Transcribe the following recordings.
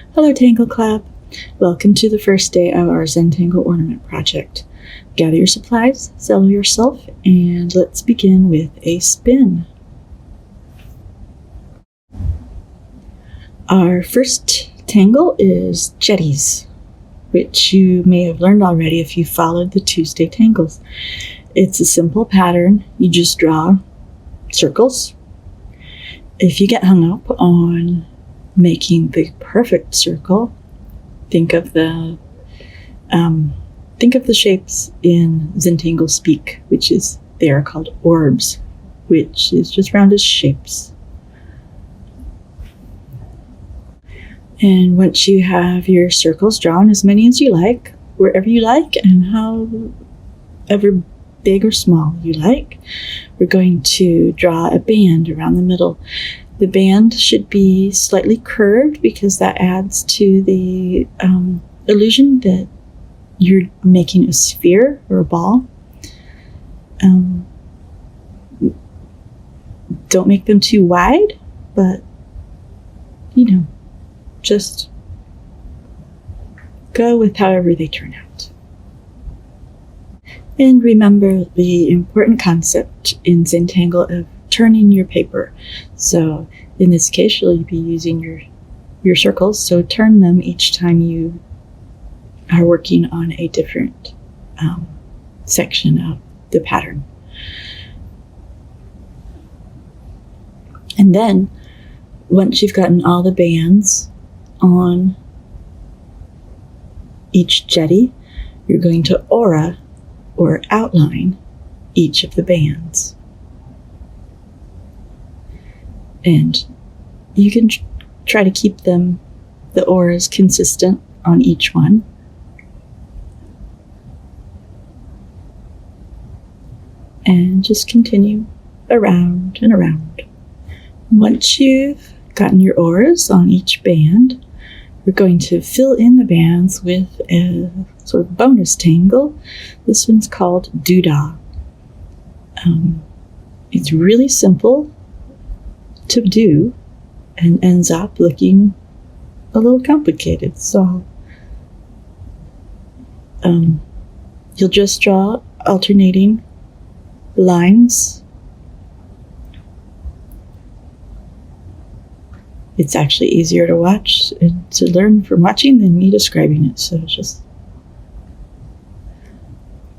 Hello Tangle Club! Welcome to the first day of our Zentangle Ornament project. Gather your supplies, settle yourself, and let's begin with a spin. Our first tangle is Jetties, which you may have learned already if you followed the Tuesday tangles. It's a simple pattern. You just draw circles. If you get hung up on making the perfect circle, think of the shapes in Zentangle speak, which is they are called orbs, which is just rounded shapes. And once you have your circles drawn, as many as you like, wherever you like, and however big or small you like, we're going to draw a band around the middle. The band should be slightly curved because that adds to the illusion that you're making a sphere or a ball. Don't make them too wide, but just go with however they turn out. And remember the important concept in Zentangle of turning your paper. So in this case, you'll be using your circles, so turn them each time you are working on a different section of the pattern. And then, once you've gotten all the bands on each jetty, you're going to aura or outline each of the bands. And you can try to keep the auras consistent on each one. And just continue around and around. Once you've gotten your auras on each band, we're going to fill in the bands with a sort of bonus tangle. This one's called Doodah. It's really simple to do and ends up looking a little complicated. So you'll just draw alternating lines. It's actually easier to watch and to learn from watching than me describing it, so just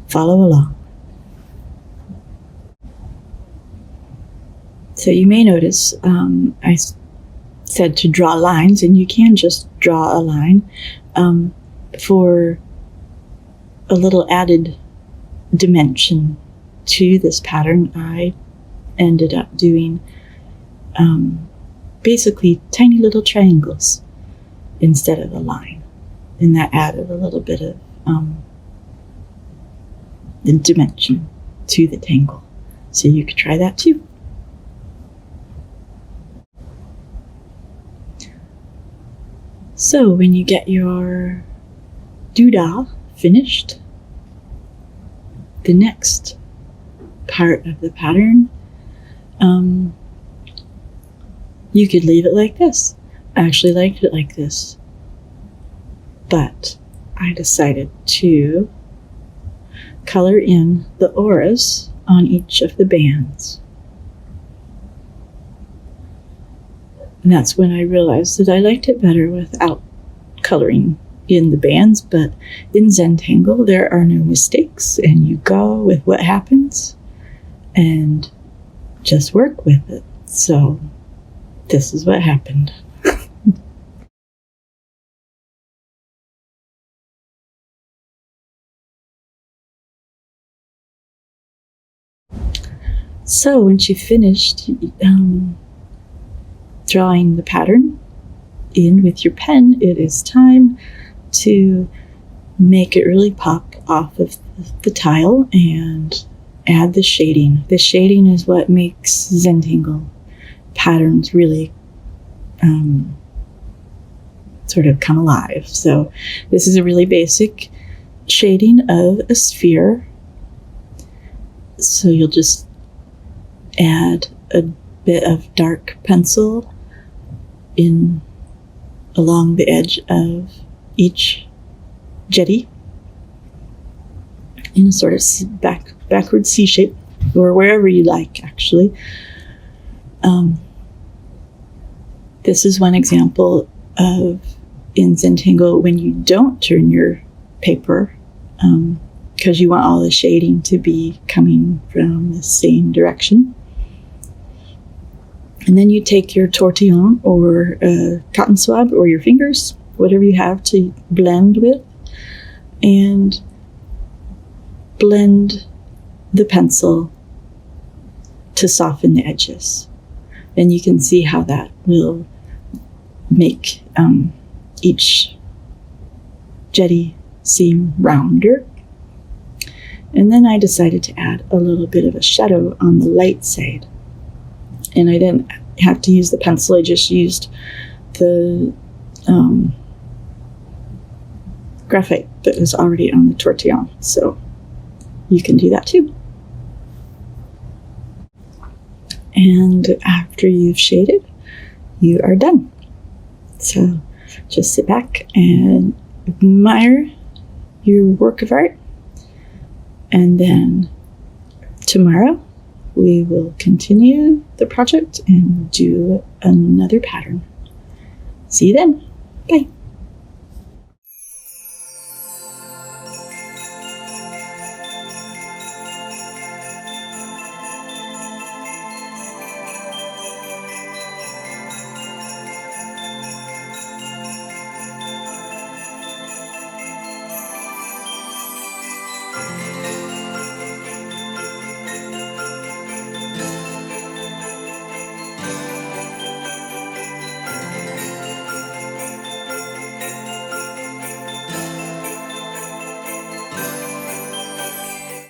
follow along. So you may notice I said to draw lines, and you can just draw a line. For a little added dimension to this pattern, I ended up doing basically tiny little triangles instead of a line, and that added a little bit of the dimension to the tangle. So you could try that too. So when you get your doodah finished, the next part of the pattern, you could leave it like this. I actually liked it like this, but I decided to color in the auras on each of the bands. And that's when I realized that I liked it better without coloring in the bands, but in Zentangle there are no mistakes, and you go with what happens and just work with it. So this is what happened. So once you've finished drawing the pattern in with your pen, it is time to make it really pop off of the tile and add the shading. The shading is what makes Zentangle patterns really sort of come alive. So this is a really basic shading of a sphere. So you'll just add a bit of dark pencil in along the edge of each jetty in a sort of backward C shape, or wherever you like, actually. This is one example of, in Zentangle, when you don't turn your paper, because you want all the shading to be coming from the same direction. And then you take your tortillon or a cotton swab or your fingers, whatever you have to blend with, and blend the pencil to soften the edges. And you can see how that will make each jetty seem rounder. And then I decided to add a little bit of a shadow on the light side. And I didn't have to use the pencil, I just used the graphite that was already on the tortillon. So you can do that too. And after you've shaded, you are done. So just sit back and admire your work of art. And then tomorrow we will continue the project and do another pattern. See you then. Bye.